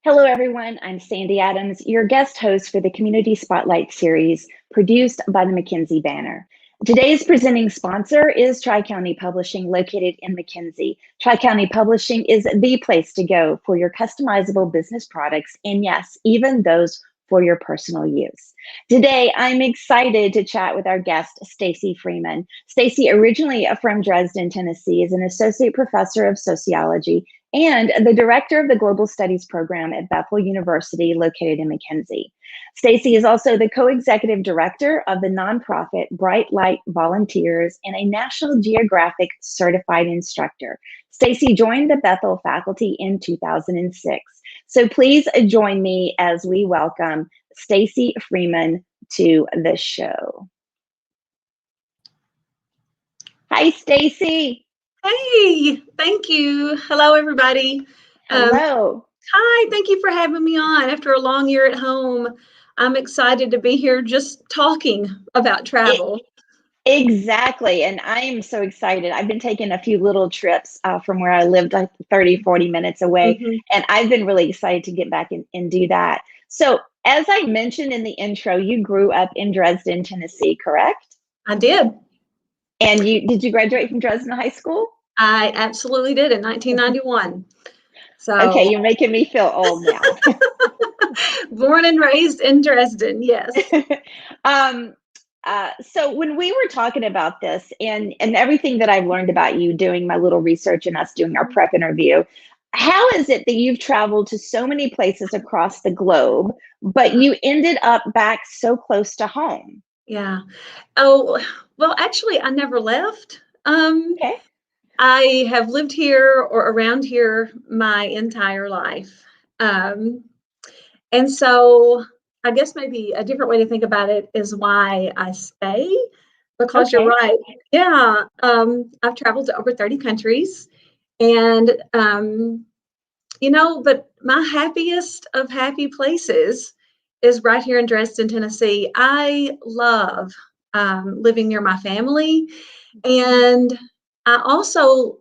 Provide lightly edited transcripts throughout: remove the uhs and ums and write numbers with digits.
Hello, everyone. I'm Sandy Adams, your guest host for the Community Spotlight series produced by the Mckenzie banner. Today's presenting sponsor is Tri-County Publishing, located in Mckenzie. Tri-County Publishing is the place to go for your customizable business products, and yes, even those for your personal use. Today, I'm excited to chat with our guest, Stacie Freeman. Stacie, originally from Dresden, Tennessee, is an associate professor of sociology and the director of the Global Studies program at Bethel University, located in Mckenzie. Stacie is also the co-executive director of the nonprofit Bright Light Volunteers and a National Geographic certified instructor. Stacie joined the Bethel faculty in 2006. So please join me as we welcome Stacie Freeman to the show. Hi, Stacie. Hey, thank you. Hello, everybody. Hello. Hi, thank you for having me on. After a long year at home, I'm excited to be here just talking about travel. Exactly. And I am so excited. I've been taking a few little trips from where I lived, like 30, 40 minutes away. And I've been really excited to get back and do that. So as I mentioned in the intro, you grew up in Dresden, Tennessee, correct? I did. And did you graduate from Dresden High School? I absolutely did in 1991. So okay, you're making me feel old now. Born and raised in Dresden, yes. So when we were talking about this and everything that I've learned about you doing my little research and us doing our prep interview, how is it that you've traveled to so many places across the globe, but you ended up back so close to home? Yeah. Oh, well, actually, I never left. Okay. I have lived here or around here my entire life. And so I guess maybe a different way to think about it is why I stay, because you're right. Yeah. I've traveled to over 30 countries and, but my happiest of happy places is right here in Dresden, Tennessee. I love living near my family, and I also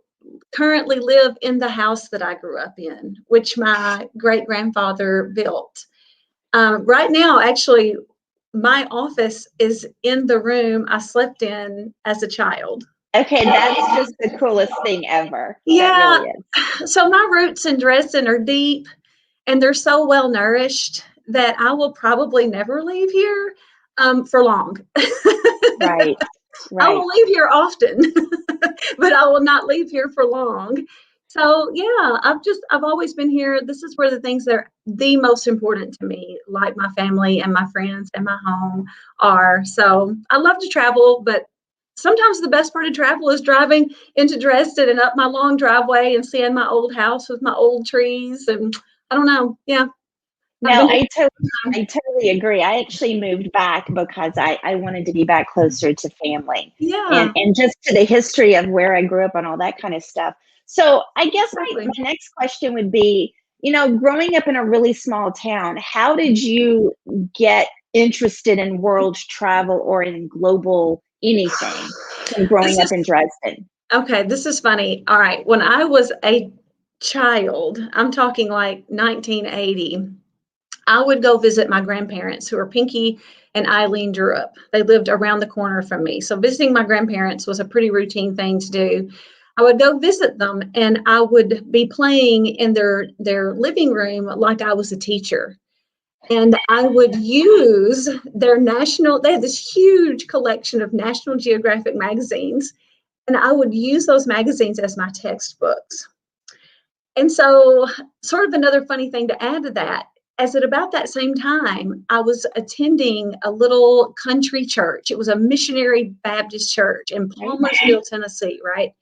currently live in the house that I grew up in, which my great-grandfather built. Right now, actually, my office is in the room I slept in as a child. Okay, that's just the coolest thing ever. Yeah. That really is. So my roots in Dresden are deep, and they're so well nourished that I will probably never leave here for long. Right. I will leave here often, but I will not leave here for long. So yeah, I've always been here. This is where the things that are the most important to me, like my family and my friends and my home, are. So I love to travel, but sometimes the best part of travel is driving into Dresden and up my long driveway and seeing my old house with my old trees. And I don't know. Yeah. No, I totally agree. I actually moved back because I wanted to be back closer to family. Yeah. And just to the history of where I grew up and all that kind of stuff. So I guess my next question would be, growing up in a really small town, how did you get interested in world travel or in global anything from growing up in Dresden? Okay, this is funny. All right. When I was a child, I'm talking like 1980, I would go visit my grandparents, who are Pinky and Eileen Drupp. They lived around the corner from me. So visiting my grandparents was a pretty routine thing to do. I would go visit them, and I would be playing in their living room like I was a teacher. And I would use they had this huge collection of National Geographic magazines, and I would use those magazines as my textbooks. And so, sort of another funny thing to add to that, as at about that same time, I was attending a little country church. It was a missionary Baptist church in Palmersville, Tennessee, right?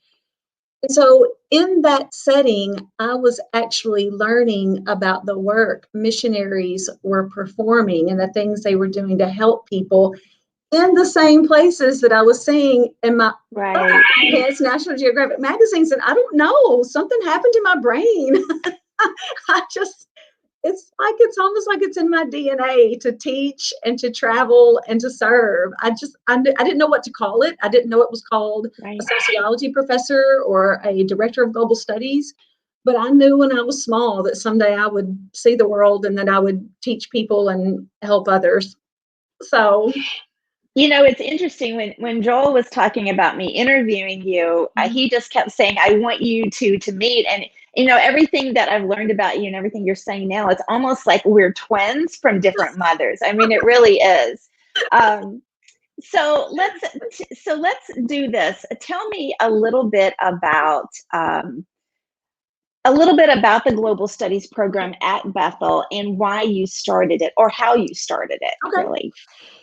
And so in that setting, I was actually learning about the work missionaries were performing and the things they were doing to help people in the same places that I was seeing in my National Geographic magazines. And I don't know, something happened to my brain. It's almost like it's in my DNA to teach and to travel and to serve. I didn't know what to call it. I didn't know it was called a sociology professor or a director of global studies. But I knew when I was small that someday I would see the world and that I would teach people and help others. So, It's interesting when Joel was talking about me interviewing you, he just kept saying, I want you to meet. And, everything that I've learned about you and everything you're saying now, it's almost like we're twins from different mothers. I mean, it really is. So let's do this. Tell me a little bit about the Global Studies program at Bethel and why you started it, or how you started it, okay. really.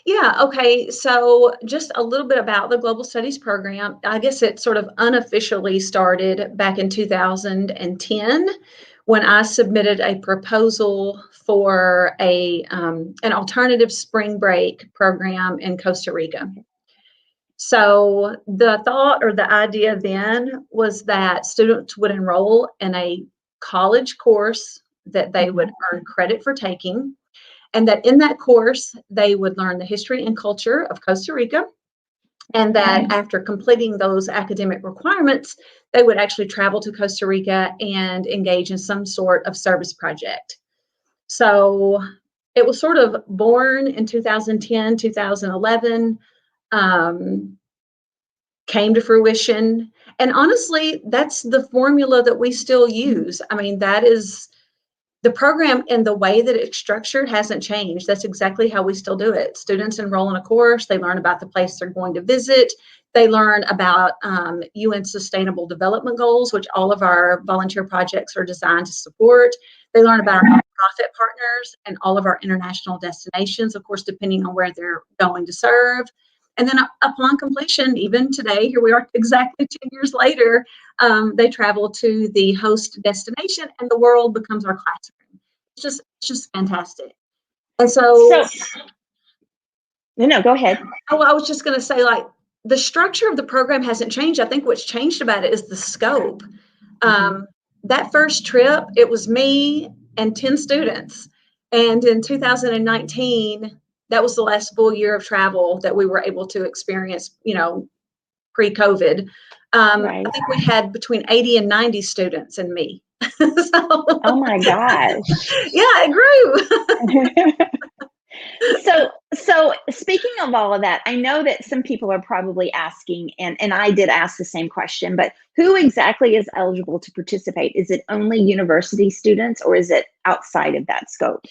Yeah, okay. So just a little bit about the Global Studies program. I guess it sort of unofficially started back in 2010 when I submitted a proposal for an alternative spring break program in Costa Rica. So the thought or the idea then was that students would enroll in a college course that they would earn credit for taking, and that in that course, they would learn the history and culture of Costa Rica, and that after completing those academic requirements, they would actually travel to Costa Rica and engage in some sort of service project. So it was sort of born in 2010, 2011, came to fruition. And honestly, that's the formula that we still use. I mean, that is the program, and the way that it's structured hasn't changed. That's exactly how we still do it. Students enroll in a course, they learn about the place they're going to visit, they learn about UN Sustainable Development Goals, which all of our volunteer projects are designed to support. They learn about our nonprofit partners and all of our international destinations, of course, depending on where they're going to serve. And then upon completion, even today, here we are exactly 2 years later, they travel to the host destination and the world becomes our classroom. It's just fantastic. And so no, go ahead. I was just going to say, like, the structure of the program hasn't changed. I think what's changed about it is the scope. That first trip, it was me and 10 students. And in 2019, that was the last full year of travel that we were able to experience, pre-COVID. Right. I think we had between 80 and 90 students and me. Oh my gosh. Yeah, it grew. So speaking of all of that, I know that some people are probably asking, and I did ask the same question, but who exactly is eligible to participate? Is it only university students, or is it outside of that scope?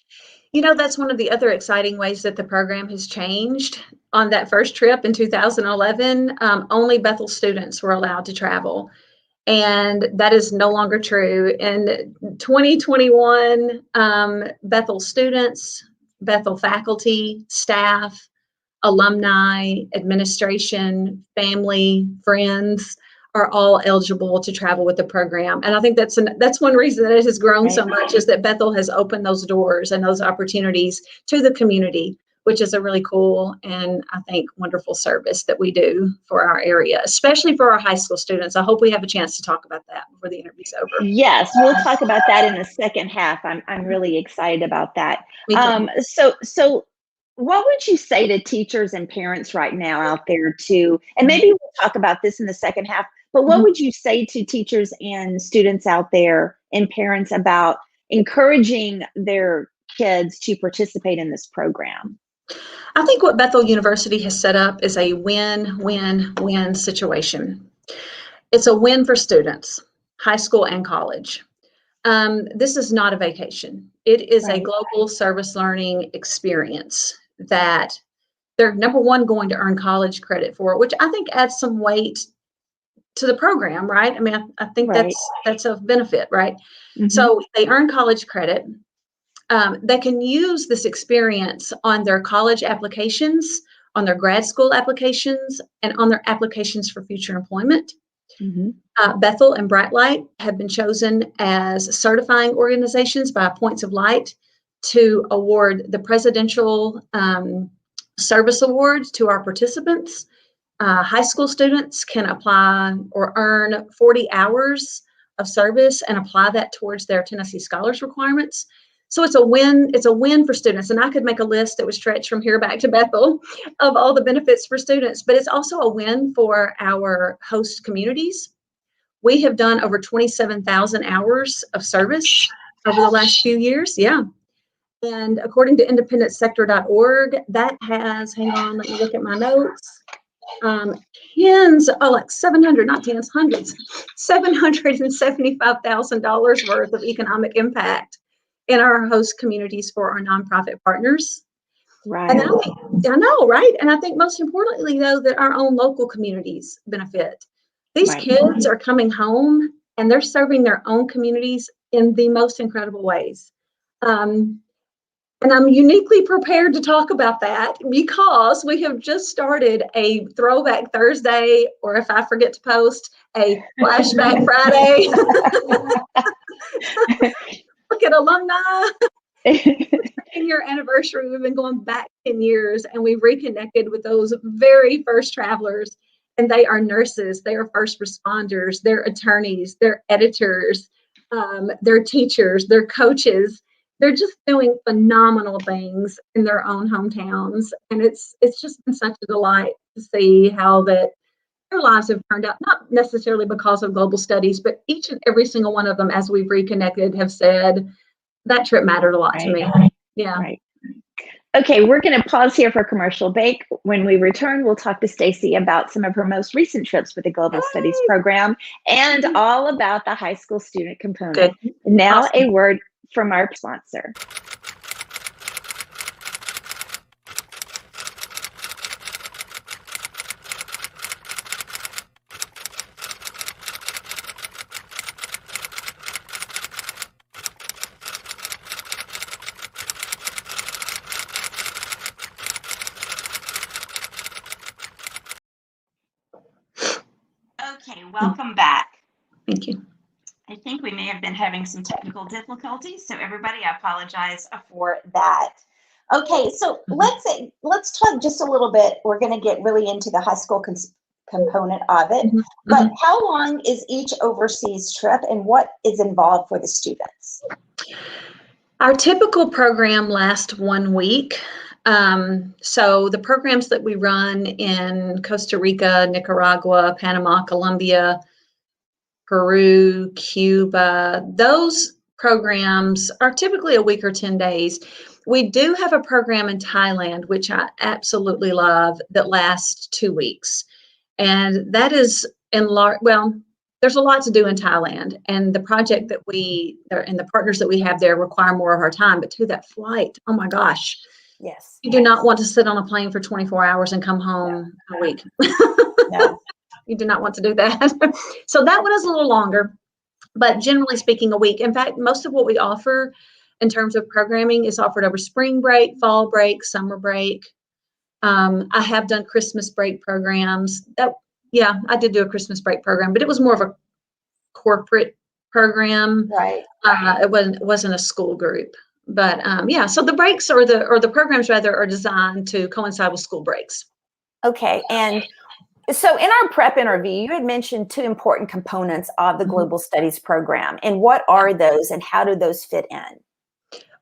That's one of the other exciting ways that the program has changed. On that first trip in 2011, only Bethel students were allowed to travel. And that is no longer true. In 2021, Bethel students, Bethel faculty, staff, alumni, administration, family, friends are all eligible to travel with the program. And I think that's one reason that it has grown so much, is that Bethel has opened those doors and those opportunities to the community, which is a really cool and I think wonderful service that we do for our area, especially for our high school students. I hope we have a chance to talk about that before the interview's over. Yes, we'll talk about that in the second half. I'm really excited about that. So what would you say to teachers and parents right now out there too? And maybe we'll talk about this in the second half, but what would you say to teachers and students out there and parents about encouraging their kids to participate in this program? I think what Bethel University has set up is a win-win-win situation. It's a win for students, high school and college. This is not a vacation. It is a global service learning experience that they're, number one, going to earn college credit for, which I think adds some weight to the program, right? I mean, I think that's a benefit, right? So they earn college credit. They can use this experience on their college applications, on their grad school applications, and on their applications for future employment. Bethel and Brightlight have been chosen as certifying organizations by Points of Light to award the Presidential Service Awards to our participants. High school students can apply or earn 40 hours of service and apply that towards their Tennessee Scholars requirements. So it's a win. It's a win for students. And I could make a list that would stretch from here back to Bethel of all the benefits for students, but it's also a win for our host communities, We have done over 27,000 hours of service over the last few years. Yeah. And according to independentsector.org, that has, hang on, let me look at my notes. Tens, like 700, not tens, hundreds, $775,000 worth of economic impact in our host communities for our nonprofit partners. Right. And I know, right? And I think most importantly, though, that our own local communities benefit. These kids are coming home and they're serving their own communities in the most incredible ways. And I'm uniquely prepared to talk about that because we have just started a Throwback Thursday, or if I forget to post, a Flashback Friday. Look at alumni. 10-year anniversary. We've been going back 10 years, and we've reconnected with those very first travelers. And they are nurses, they are first responders, they're attorneys, they're editors, they're teachers, they're coaches. They're just doing phenomenal things in their own hometowns. And it's just been such a delight to see how that their lives have turned out, not necessarily because of global studies, but each and every single one of them, as we've reconnected, have said that trip mattered a lot to me. Yeah. Right. Okay, we're going to pause here for a commercial break. When we return, we'll talk to Stacie about some of her most recent trips with the Global Studies program and all about the high school student component. Good. Now, Awesome. a word from our sponsor. Okay, welcome back. Thank you. I think we may have been having some technical difficulties, so everybody, I apologize for that. Okay, so let's talk just a little bit. We're going to get really into the high school component of it, but how long is each overseas trip and what is involved for the students? Our typical program lasts 1 week. So the programs that we run in Costa Rica, Nicaragua, Panama, Colombia, Peru, Cuba, those programs are typically a week or 10 days. We do have a program in Thailand, which I absolutely love, that lasts 2 weeks. And that is there's a lot to do in Thailand, and the project that and the partners that we have there require more of our time. But to that flight, oh my gosh. Yes. You do not want to sit on a plane for 24 hours and come home a week. No. You do not want to do that. So that one is a little longer, but generally speaking, a week. In fact, most of what we offer in terms of programming is offered over spring break, fall break, summer break. I have done Christmas break programs. I did do a Christmas break program, but it was more of a corporate program. Right. It wasn't a school group. But so the breaks or the programs rather are designed to coincide with school breaks. Okay, and so in our prep interview, you had mentioned 2 important components of the Global Studies program. And what are those and how do those fit in?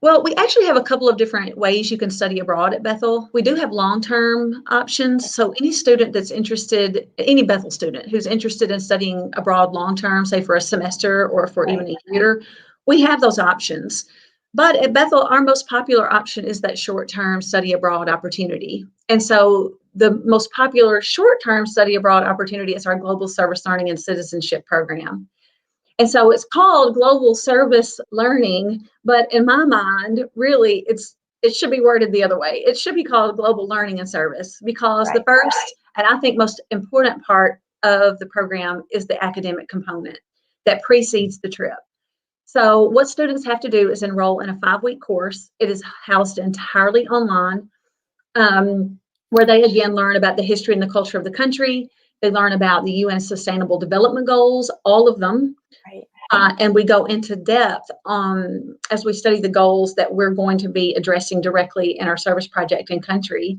Well, we actually have a couple of different ways you can study abroad at Bethel. We do have long-term options. So any student that's interested, any Bethel student who's interested in studying abroad long-term, say for a semester or for even a year, we have those options. But at Bethel, our most popular option is that short-term study abroad opportunity. And so the most popular short-term study abroad opportunity is our Global Service Learning and Citizenship program. And so it's called Global Service Learning, but in my mind, really, it should be worded the other way. It should be called Global Learning and Service, because the first, and I think most important part of the program is the academic component that precedes the trip. So what students have to do is enroll in a 5-week course. It is housed entirely online, where they again learn about the history and the culture of the country. They learn about the UN Sustainable Development Goals, all of them. And we go into depth as we study the goals that we're going to be addressing directly in our service project in country.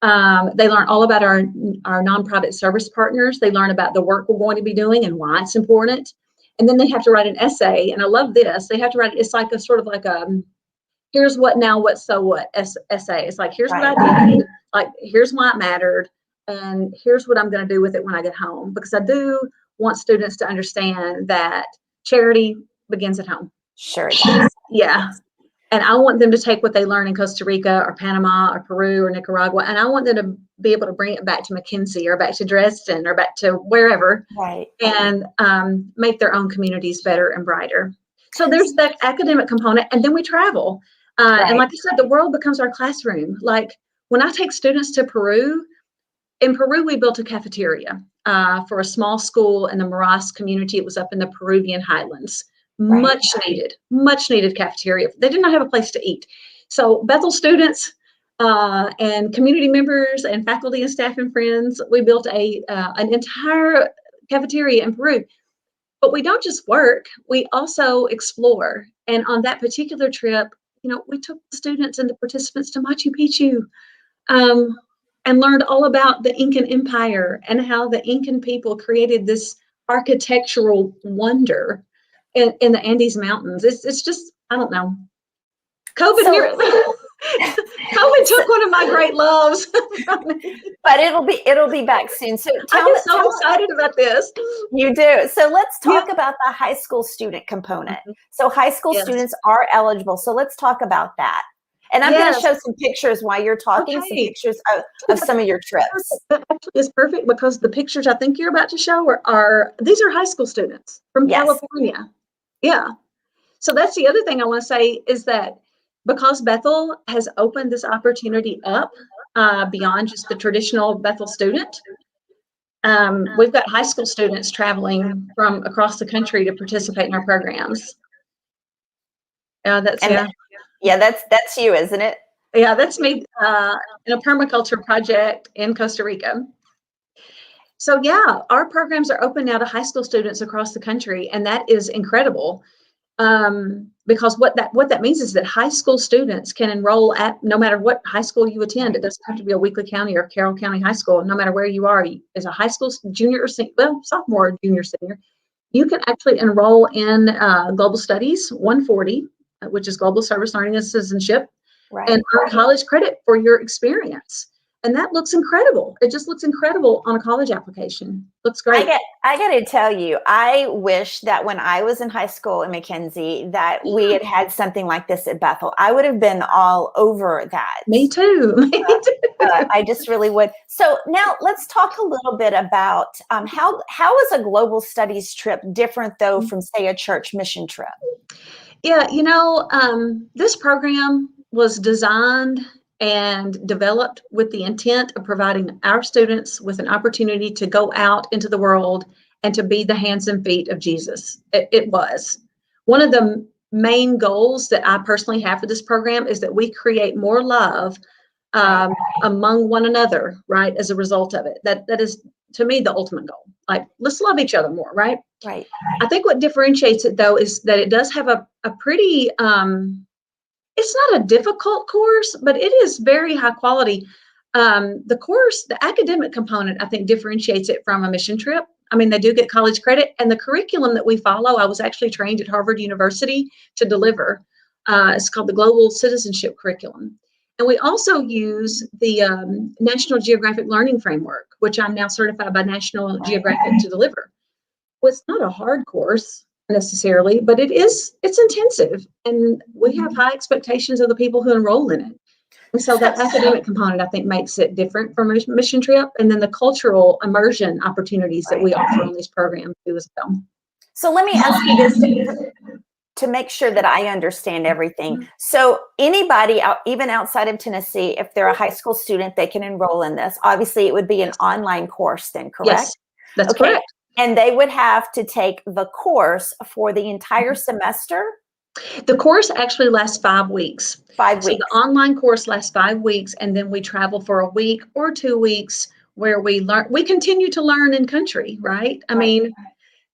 They learn all about our nonprofit service partners. They learn about the work we're going to be doing and why it's important. And then they have to write an essay. And I love this. They have to write, it's like a sort of like a, here's what, now what, so what essay. It's like, here's what I did. Like, here's why it mattered. And here's what I'm going to do with it when I get home. Because I do want students to understand that charity begins at home. Sure it does. Yeah. And I want them to take what they learn in Costa Rica or Panama or Peru or Nicaragua, and I want them to be able to bring it back to Mckenzie or back to Dresden or back to wherever, Right. and make their own communities better and brighter. So there's that academic component, and then we travel. Right. And like I said, the world becomes our classroom. Like when I take students to Peru, in Peru, we built a cafeteria for a small school in the Maras community. It was up in the Peruvian highlands. Right. Much needed cafeteria. They did not have a place to eat. So Bethel students and community members and faculty and staff and friends, we built an entire cafeteria in Peru. But we don't just work, we also explore. And on that particular trip, we took the students and the participants to Machu Picchu and learned all about the Incan Empire and how the Incan people created this architectural wonder in the Andes Mountains. It's just, I don't know. COVID took one of my great loves from me. But it'll be back soon. So I'm so excited about this. You do. So let's talk about the high school student component. So high school students are eligible. So let's talk about that. And I'm going to show some pictures while you're talking, some pictures of some of your trips. That actually is perfect because the pictures I think you're about to show these are high school students from California. Yeah. So that's the other thing I want to say is that because Bethel has opened this opportunity up beyond just the traditional Bethel student, we've got high school students traveling from across the country to participate in our programs. That's you, isn't it? Yeah, that's me in a permaculture project in Costa Rica. So yeah, our programs are open now to high school students across the country, and that is incredible. Because what that means is that high school students can enroll at no matter what high school you attend. It doesn't have to be a Weakley County or Carroll County high school. No matter where you are, as a high school junior or sophomore, or junior, senior, you can actually enroll in Global Studies 140, which is Global Service Learning and Citizenship, and earn college credit for your experience. And that looks incredible. It just looks incredible on a college application. Looks great. I got to tell you, I wish that when I was in high school in Mckenzie that we had something like this at Bethel. I would have been all over that. Me too. I just really would. So now let's talk a little bit about how is a global studies trip different though from, say, a church mission trip? Yeah, this program was designed and developed with the intent of providing our students with an opportunity to go out into the world and to be the hands and feet of Jesus. It was. One of the main goals that I personally have for this program is that we create more love among one another, right, as a result of it. That is, to me, the ultimate goal. Like, let's love each other more, right? Right. I think what differentiates it, though, is that it does have a pretty it's not a difficult course, but it is very high quality. The academic component, I think, differentiates it from a mission trip. I mean, they do get college credit, and the curriculum that we follow, I was actually trained at Harvard University to deliver. It's called the Global Citizenship Curriculum. And we also use the National Geographic Learning Framework, which I'm now certified by National Geographic to deliver. Well, it's not a hard course necessarily, but it's intensive, and we have high expectations of the people who enroll in it. And so that academic component, I think, makes it different from a mission trip, and then the cultural immersion opportunities that we offer on these programs too as well. So let me ask you this to make sure that I understand everything. So anybody, even outside of Tennessee, if they're a high school student, they can enroll in this. Obviously, it would be an online course then, correct? Yes, that's correct. And they would have to take the course for the entire semester? The course actually lasts 5 weeks. 5 weeks. So the online course lasts 5 weeks, and then we travel for a week or 2 weeks where we learn. We continue to learn in country, right? I mean,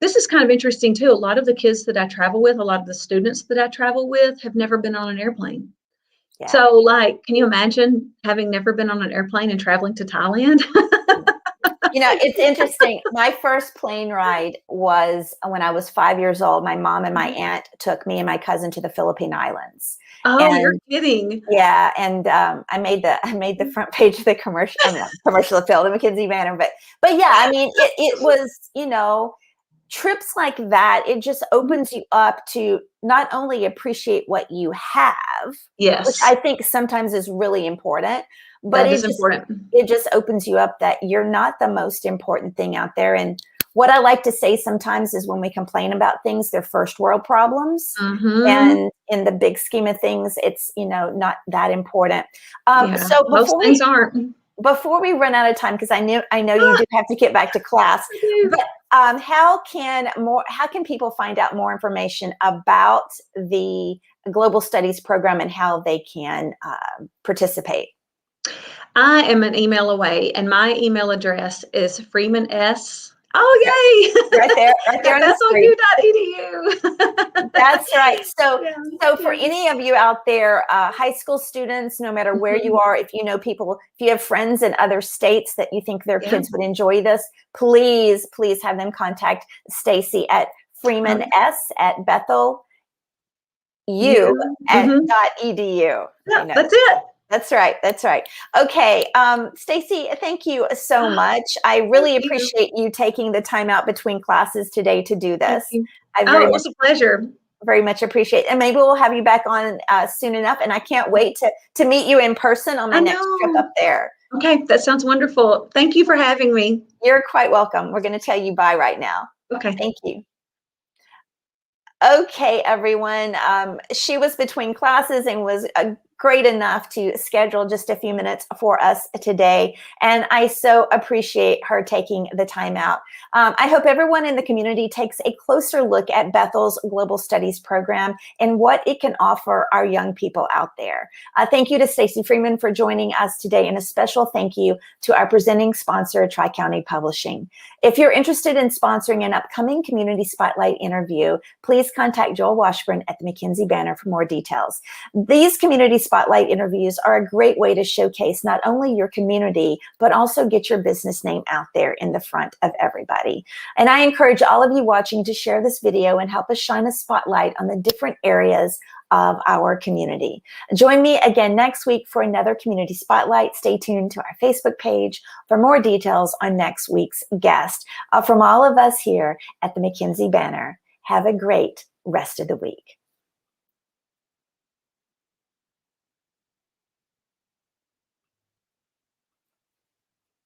this is kind of interesting too. A lot of the kids that I travel with, a lot of the students that I travel with have never been on an airplane. Yeah. So like, can you imagine having never been on an airplane and traveling to Thailand? It's interesting. My first plane ride was when I was 5 years old. My mom and my aunt took me and my cousin to the Philippine Islands. Oh, you're kidding. Yeah. And I made the front page of the commercial appeal, the Mckenzie banner. But yeah, I mean, it was, trips like that, it just opens you up to not only appreciate what you have, Yes. which I think sometimes is really important, but that is important. It just opens you up that you're not the most important thing out there. And what I like to say sometimes is when we complain about things, they're first world problems. And in the big scheme of things, it's, not that important. So most things aren't. Before we run out of time, because I know you do have to get back to class, but how can people find out more information about the Global Studies program and how they can participate? I am an email away, and my email address is Freeman S. Oh, yay! Right there on the screen. BethelU.edu. That's right. So for any of you out there, high school students, no matter where you are, if you know people, if you have friends in other states that you think their kids would enjoy this, please have them contact Stacie at Freeman S at Bethel .edu. Yeah, that's it. That's right. Okay, Stacie, thank you so much. I really appreciate you taking the time out between classes today to do this. It was a pleasure. Very much appreciate it. And maybe we'll have you back on soon enough. And I can't wait to meet you in person on my next trip up there. Okay, that sounds wonderful. Thank you for having me. You're quite welcome. We're going to tell you bye right now. Okay. Thank you. Okay, everyone. She was between classes and was great enough to schedule just a few minutes for us today. And I so appreciate her taking the time out. I hope everyone in the community takes a closer look at Bethel's Global Studies program and what it can offer our young people out there. Thank you to Stacie Freeman for joining us today, and a special thank you to our presenting sponsor, Tri-County Publishing. If you're interested in sponsoring an upcoming Community Spotlight interview, please contact Joel Washburn at the Mckenzie banner for more details. These Community Spotlight interviews are a great way to showcase not only your community, but also get your business name out there in the front of everybody. And I encourage all of you watching to share this video and help us shine a spotlight on the different areas of our community. Join me again next week for another Community Spotlight. Stay tuned to our Facebook page for more details on next week's guest. From all of us here at the Mckenzie banner, have a great rest of the week.